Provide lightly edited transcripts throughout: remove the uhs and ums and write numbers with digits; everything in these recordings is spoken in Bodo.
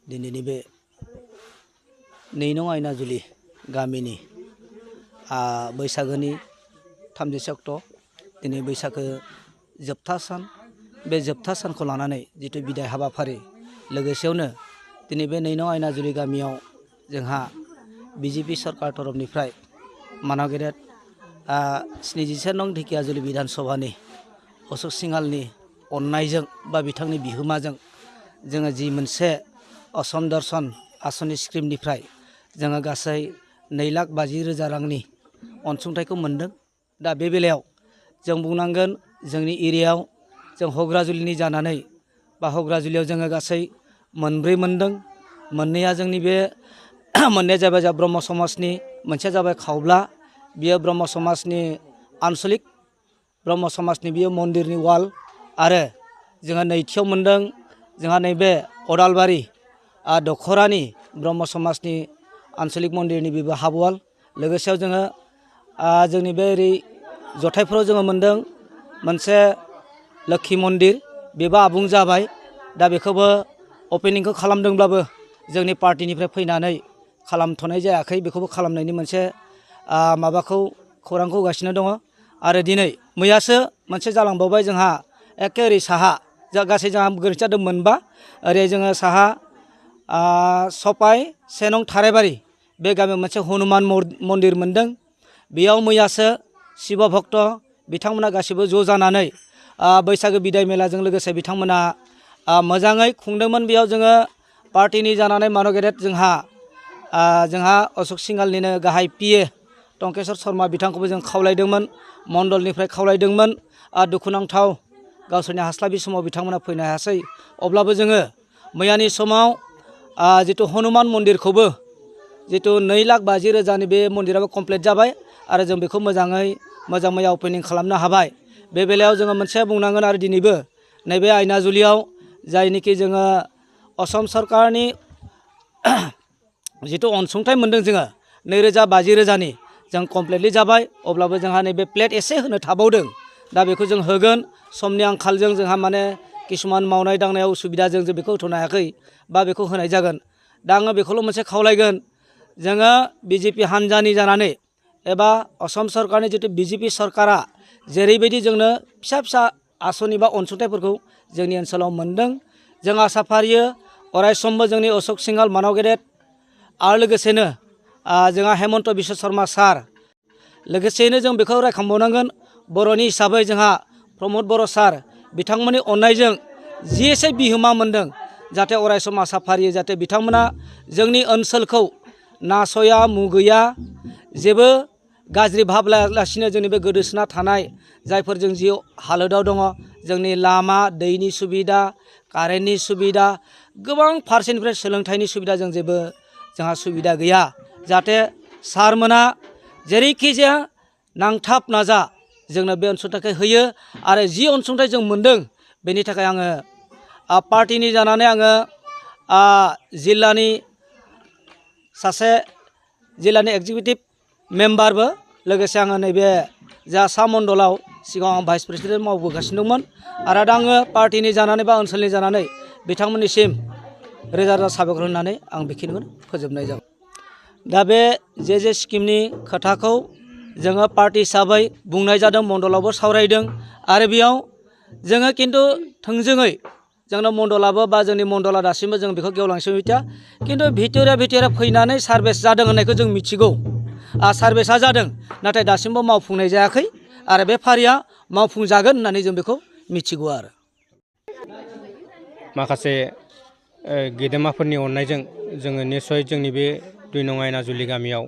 दिनैनि बे नैनं आयनाजुलि गामिनि बैसागोनि 30 अक्ट' दिनै बैसागो जोबथा सान बे जोबथा सानखौ लानानै जिथु बिदाय हाबाफारि लोगोसेयावनो दिनै बे नैनं आयनाजुलि गामियाव जोंहा बिजेपि सरकार तरफनिफ्राय मानाव गेदेर 77 नं ढेकियाजुलि बिधान सभानि अशोक सिंहालनि अननायजों बा बिथांनि बिहोमाजों जोङो जि मोनसे असम दर्शन आसनि स्किमनिफ्राय जोङो गासै 2,50,000 रांनि अनसुंथाइखौ मोनदों। दा बे बेलायाव जों बुंनांगोन जोंनि एरियायाव जों हग्राजुलिनि जानानै बा हग्राजुलियाव जोङो गासै मोनब्रै मोनदों। मोननैया जोंनि बे मोननैया जाबाय जा ब्रह्म समाजनि, मोनसेया जाबाय खावब्ला, बियो ब्रह्म समाजनि आनसलिक ब्रह्म समाजनि बियो मन्दिरनि वाल, आरो जोंहा नैथियाव मोनदों जोंहा नैबे अदालबारि दखरानि ब्रह्म समाजनि आनसलिक मन्दिरनि बेबो हाफ वाल। लोगोसेयाव जोङो जोंनि बे ओरै जथाइफोराव जोङो मोनदों मोनसे लोक्षि मन्दिर, बेबो आबुं जाबाय। दा बेखौबो अपेनिंखौ खालामदोंब्लाबो जोंनि पार्टिनिफ्राय फैनानै खालामथ'नाय जायाखै, बेखौबो खालामनायनि मोनसे माबाखौ खौरांखौ होगासिनो दङ। आरो दिनै मैयासो मोनसे जालांबावबाय जोंहा एखे ओरै साहा गासै जोंहा गोरोन्थि जादों मोनबा, ओरै जोङो साहा सपाइ 1 नं थाराइबारि बे गामियाव मोनसे हनुमान मन्दिर मोनदों। बेयाव मैयासो शिब भक्त बिथांमोना गासिबो ज' जानानै बैसागो बिदाय मेलाजों लोगोसे बिथांमोना मोजाङै खुंदोंमोन। बेयाव जोङो पार्टिनि जानानै मानव गेदेर जोंहा अशोक सिंहालनिनो गाहाय PA टंकेश्वर शर्मा बिथांखौबो जों खावलायदोंमोन, मण्डलनिफ्राय खावलायदोंमोन। दुखुनांथाव गावसोरनि हास्लाबि समाव बिथांमोना फैनो हायासै। अब्लाबो जोङो मैयानि समाव जिथु हनुमान मन्दिरखौबो जिथु 2,50,000 बे मन्दिराबो कमप्लिट जाबाय आरो जों बेखौ मोजां मैया अपेनिं खालामनो हाबाय। बे बेलायाव जोङो मोनसे बुंनांगोन आरो दिनैबो नैबे आयनाजुलियाव जायनिखि जोङो असम सरकारनि जिथु अनसुंथाइ मोनदों जोङो 2,50,000 जों कमप्लिटलि जाबाय। अब्लाबो जोंहा नैबे प्लेट एसे होनो थाबावदों। दा बेखौ जों होगोन। समनि आंखालजों जोंहा माने किसुमान मावनाय दांनायाव उसुबिदाजों जों बेखौ होथ'नो हायाखै बा बेखौ होनाय जागोन। दा आङो बेखौल' मोनसे खावलायगोन, जोङो बिजेपि हान्जानि जानानै एबा असम सरकारनि जिथु बिजेपि सरकारा जेरैबायदि जोंनो फिसा फिसा आसनि बा अनसुंथाइफोरखौ जोंनि ओनसोलाव मोनदों, जों आसा फारियो अरायसमबो जोंनि अशोक सिंहाल मानाव गेदेर आरो लोगोसेनो जोंहा हेमन्त बिश्व शर्मा सार, लोगोसेयैनो जों बेखौ रायखांबावनांगोन बर'नि हिसाबै जोंहा प्रमद बर' सार, बिथांमोननि अननायजों जि एसे बिहोमा मोनदों, जाहाथे अरायसम आसा फारियो जाहाथे बिथांमोना जोंनि ओनसोलखौ नासया मुगैया, जेबो गाज्रि भाब लायालासिनो जोंनि बे गोदोसोना थानाय जायफोर जों जि हालोदाव दङ, जोंनि लामा दैनि सुबिदा, कारेन्टनि सुबिदा, गोबां फारसेनिफ्राय सोलोंथाइनि सुबिदा जों जेबो जोंहा सुबिदा गैया। जाहाथे सारमोना जेरैखि जाया नांथाब नाजा जोंनो बे अनसुंथाइखौ होयो। आरो जि अनसुंथाइ जों मोनदों बेनि थाखाय आङो पार्टिनि जानानै आङो जिल्लानि सासे जिल्लानि एक्जिकिउटिभ मेम्बारबो, लोगोसे आङो नैबे जा सा मण्डलाव सिगाङाव आं भाइस प्रेसिडेन्ट मावबोगासिनो दंमोन। आरो दा आङो पार्टिनि जानानै बा ओनसोलनि जानानै बिथांमोननिसिम रोजा रोजा साबायखर होनानै आं बेखिनिखौनो फोजोबनाय जाबाय। दा बे जे स्किमनि खोथाखौ जोङो पार्टि हिसाबै बुंनाय जादों, मण्डलावबो सावरायदों। आरो बेयाव जोङो खिन्थु थोंजोङै जोंनो मण्डलाबो बा जोंनि मण्डला दासिमबो जों बेखौ गेवलांसेबो मिथिया, खिन्थु भितरिया फैनानै सार्भेस जादों होननायखौ जों मिथिगौ। सार्भेसा जादों, नाथाय दासिमबो मावफुंनाय जायाखै आरो बे फारिया मावफुंजागोन होननानै जों बेखौ मिथिगौ। आरो माखासे गेदेमाफोरनि अननायजों जोङो निस्सय जोंनि बे 2 नं आयनाजुलि गामियाव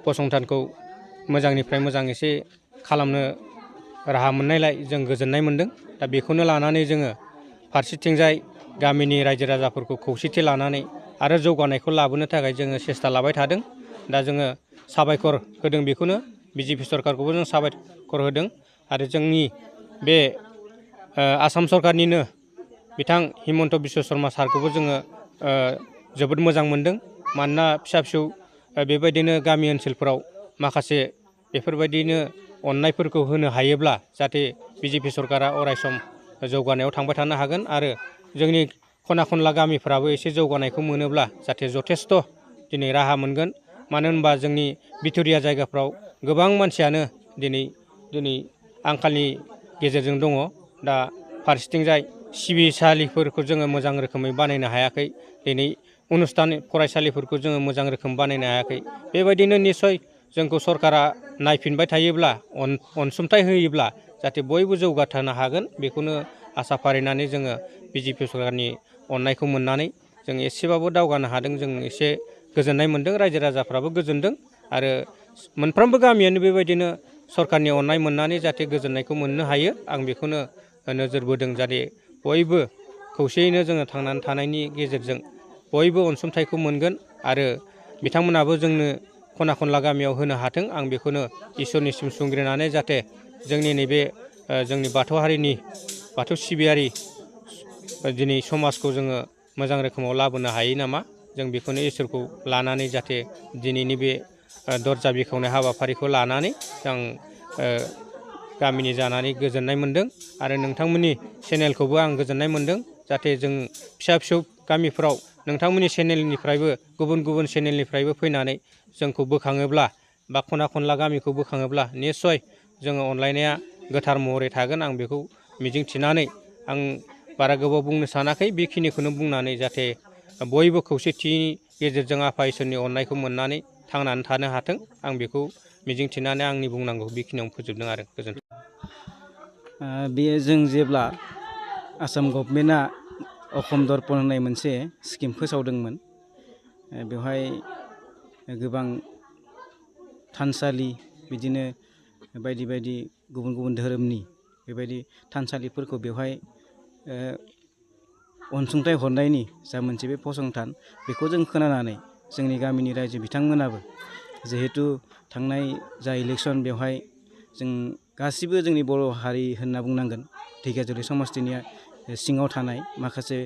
फसंथानखौ मोजांनिफ्राय मोजां एसे खालामनो राहा मोननायलाय जों गोजोननाय मोनदों। दा बेखौनो लानानै जोङो फारसेथिंजाय गामिनि रायजो राजाफोरखौ खौसेथि लानानै आरो जौगानायखौ लाबोनो थाखाय जोङो सेस्था लाबाय थादों। दा जोङो साबायखर होदों, बेखौनो बिजेपि सरकारखौबो जों साबायखर होदों। आरो जोंनि बे आसाम सरकारनिनो बिथां हिमन्त बिश्व शर्मा सारखौबो जोङो जोबोद मोजां मोनदों। मानोना फिसा फिसौ बेबायदिनो गामि ओनसोलफोराव माखासे बेफोरबायदिनो अननायफोरखौ होनो हायोब्ला जाहाथे बिजेपि सरकारा अरायसम जौगानायाव थांबाय थानो हागोन। आरो जोंनि खना खनला गामिफ्राबो एसे जौगानायखौ मोनोब्ला जाहाथे जथेस्थ' दिनै राहा मोनगोन। मानो होनबा जोंनि बिथुरिया जायगाफ्राव गोबां मानसियानो दिनै आंखालनि गेजेरजों दङ। दा फारसेथिंजाय सिबिसालिफोरखौ जोङो मोजां रोखोमै बानायनो हायाखै। दिनै अनुस्थान फरायसालिफोरखौ जोङो मोजां रोखोम बानायनो हायाखै। बेबायदिनो निस्सय जोंखौ सरकारा नायफिनबाय थायोब्ला अनसुंथाइ होयोब्ला जाहाथे बयबो जौगाथारनो हागोन बेखौनो आसा फारिनानै जोङो बिजेपि सरकारनि अननायखौ मोननानै जों एसेबाबो दावगानो हादों। जों एसे गोजोननाय मोनदों, रायजो राजाफ्राबो गोजोनदों आरो मोनफ्रोमबो गामियानो बेबायदिनो सरकारनि अननाय मोननानै जाहाथे गोजोननायखौ मोननो हायो। आं बेखौनो नोजोर बोदों जाहाथे बयबो खौसेयैनो जोङो थांनानै थानायनि गेजेरजों बयबो अनसुंथाइखौ मोनगोन आरो बिथांमोनाबो जोंनो खना खनला गामियाव होनो हाथों। आं बेखौनो इसोरनिसिम सुंग्रिनानै जाहाथे जोंनि नैबे जोंनि बाथौ हारिनि बाथौ सिबियारि दिनै समाजखौ जोङो मोजां रोखोमाव लाबोनो हायो नामा, जों बेखौनो इसोरखौ लानानै जाहाथे दिनैनि बे दरजा बेखेवनाय हाबाफारिखौ लानानै आं गामिनि जानानै गोजोननाय मोनदों आरो नोंथांमोननि चेनेलखौबो आं गोजोननाय मोनदों। जाहाथे जों फिसा फिसौ गामिफ्राव नोंथांमोननि चेनेलनिफ्रायबो गुबुन चेनेलनिफ्रायबो फैनानै जोंखौ बोखाङोब्ला बा खना खनला गामिखौ बोखाङोब्ला निस्सय जोङो अनलायनाया गोथार महरै थागोन। आं बेखौ मिजिंथिनानै आं बारा गोबाव बुंनो सानाखै, बेखिनिखौनो बुंनानै जाहाथे बयबो खौसेथिनि गेजेरजों आफा इसोरनि अननायखौ मोननानै थांनानै थानो हाथों। आं बेखौ मिजिंथिनानै आंनि बुंनांगौ बेखिनियावनो फोजोबदों आरो गोजोन्थों। बेयो जों जेब्ला आसाम गभर्नमेन्टआ अखम दर्पन होननाय मोनसे स्किम फोसावदोंमोन, बेवहाय गोबां थानसालि बिदिनो बायदि बायदि गुबुन गुबुन धोरोमनि बेबायदि थानसालिफोरखौ बेवहाय अनसुंथाइ हरनायनि जा मोनसे बे फसंथान, बेखौ जों खोनानानै जोंनि गामिनि रायजो बिथांमोनाबो जिहेथु थांनाय जा इलेक्सन बेवहाय जों गासिबो जोंनि बर' हारि होनना बुंनांगोन ढेकियाजुलि समस्तिनि सिङाव थानाय माखासे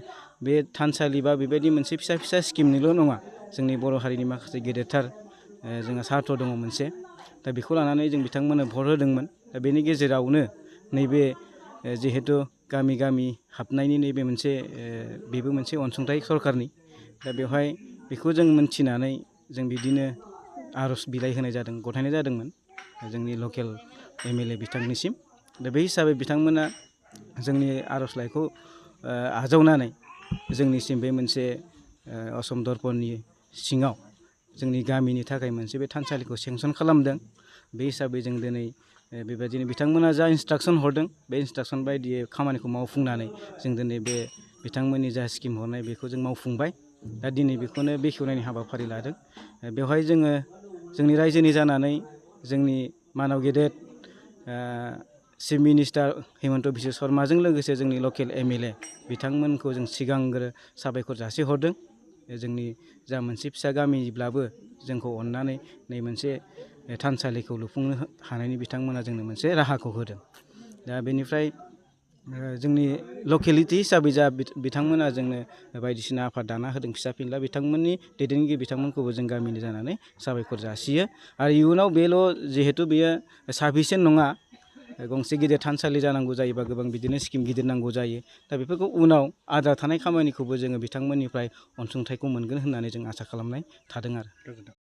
बे थानसालि बा बेबायदि मोनसे फिसा फिसा स्किमनिल' नङा, जोंनि बर' हारिनि माखासे गेदेरथार जोंहा सार्थ दङ मोनसे। दा बेखौ लानानै जों बिथांमोननो भट होदोंमोन। दा बेनि गेजेरावनो नैबे जिहेतु गामि गामि हाबनायनि नैबे मोनसे बेबो मोनसे अनसुंथाइ सरकारनि। दा बेवहाय बेखौ जों मोनथिनानै जों बिदिनो आर'ज बिलाइ होनाय जादों, गथायनाय जादोंमोन जोंनि लकेल MLA बिथांनिसिम। दा बे हिसाबै बिथांमोना जोंनि आर'जलाइखौ आजावनानै जोंनिसिम बे मोनसे असम दर्पणनि सिङाव जोंनि गामिनि थाखाय मोनसे बे थानसालिखौ सेंसन खालामदों। बे हिसाबै जों दिनै बेबायदिनो बिथांमोना जा इन्सट्राकसन हरदों बे इन्सट्राकसन बायदियै खामानिखौ मावफुंनानै जों दिनै बे बिथांमोननि जा स्किम हरनाय बेखौ जों मावफुंबाय। दा दिनै बेखौनो बेखेवनायनि हाबाफारि लादों। बेवहाय जोङो जोंनि रायजोनि जानानै जोंनि मानाव गेदेर चिफ मिनिस्टार हिमन्त बिश्व शर्माजों लोगोसे जोंनि लकेल MLA बिथांमोनखौ जों सिगांग्रो साबायखर जासिहरदों। जोंनि जा मोनसे फिसा गामिब्लाबो जोंखौ अननानै नै मोनसे थानसालिखौ लुफुंनो हानायनि बिथांमोना जोंनो मोनसे राहाखौ होदों। दा बेनिफ्राय जोंनि लकेलिटि हिसाबै जा बिथांमोना जोंनो बायदिसिना आफाद दाना होदों फिसा फिनला, बिथांमोननि दैदेनगिरि बिथांमोनखौबो जों गामिनि जानानै साबायखर जासियो। आरो इयुनाव बेल' जिहेथु बेयो साफिसियेन्ट नङा, गंसे गिदिर थानसालि जानांगौ जायोबा गोबां बिदिनो स्किम गिदिर नांगौ जायो। दा बेफोरखौ उनाव आद्रा थानाय खामानिखौबो जोङो बिथांमोननिफ्राय अनसुंथाइखौ मोनगोन होननानै जों आसा खालामनाय थादों आरो।